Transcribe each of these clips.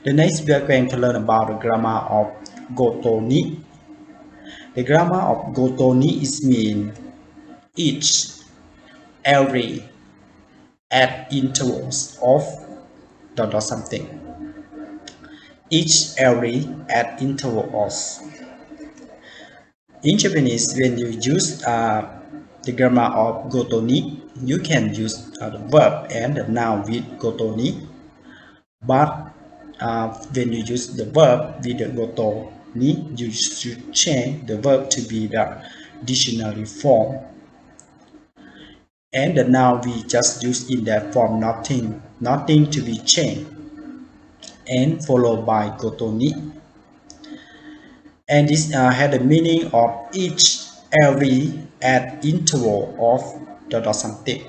The next we are going to learn about the grammar of GOTONI. The grammar of GOTONI is mean each, every, at intervals of something. Each, every, at intervals. In Japanese, when you use the grammar of GOTONI, you can use the verb and the noun with GOTONI. But when you use the verb with the GOTONI, you should change the verb to be the dictionary form. And the noun we just use in that form, nothing to be changed, and followed by GOTONI. And this had the meaning of each, every, at interval of something.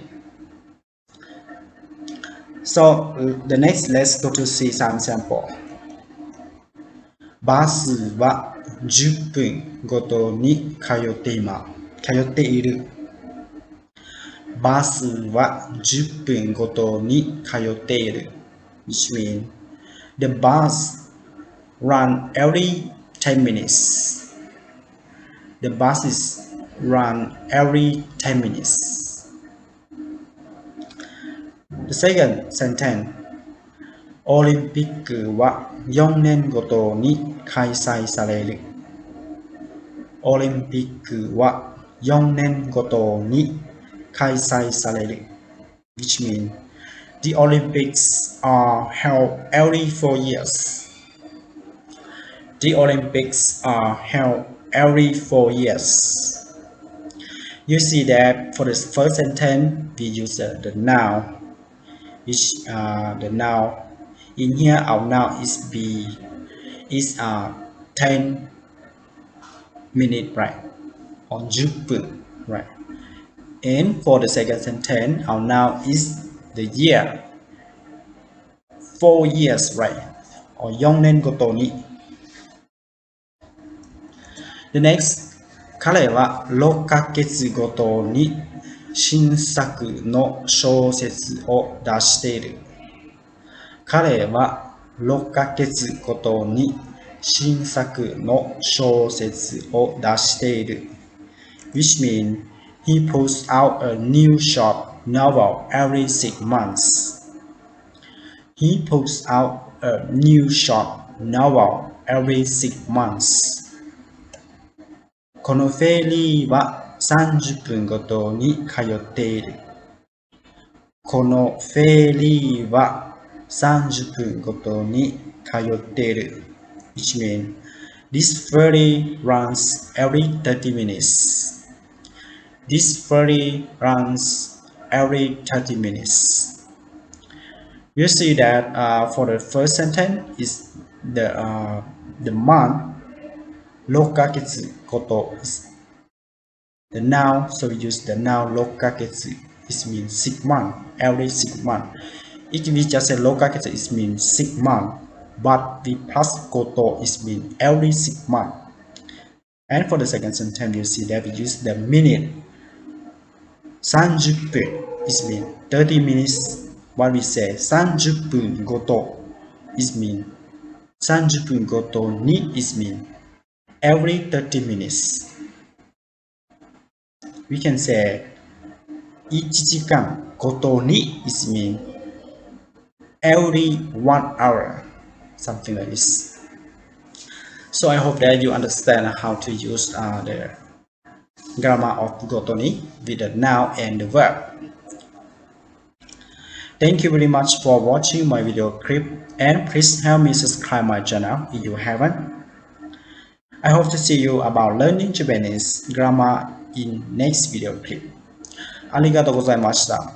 So the next, let's go to see some sample. バスは10分ごとに通っている。バスは10分ごとに通っている。Which means the bus run every 10 minutes. The buses run every 10 minutes. The second sentence. オリンピックは4年ごとに開催される。オリンピックは4年ごとに開催される。Which means the Olympics are held every 4 years. The Olympics are held every 4 years. You see that for the first sentence, we use the noun. Which the noun in here, our noun is 10 minutes, right? Or 10分, right? And for the second sentence, our noun is the year, 4 years, right? Or 4年ごとに。The next, 彼は6ヶ月ごとに新作の小説を出している。彼は6ヶ月ごとに新作の小説を出している。Which means he puts out a new short novel every 6 months. He puts out a new short novel every 6 months. このフェリーは30分ごとに通っている。このフェリーは30分ごとに通っている。Which means this ferry runs every 30 minutes. This ferry runs every 30 minutes. You see that for the first sentence is the month. 6ヶ月ごと is the noun, so we use the noun 6ヶ月. It means 6 months, every 6 months. If we just say 6ヶ月, it means 6 months, but we plus goto, it means every 6 months. And for the second sentence, you see that we use the minute. 30分, it means 30 minutes. What we say 30分ごと, it means 30分ごとに, it means every 30 minutes. We can say 1時間ごとに, it means every 1 hour, something like this. So I hope that you understand how to use the grammar of GOTONI with the noun and the verb. Thank you very much for watching my video clip, and please help me subscribe my channel if you haven't. I hope to see you about learning Japanese grammar in next video clip. ありがとうございました。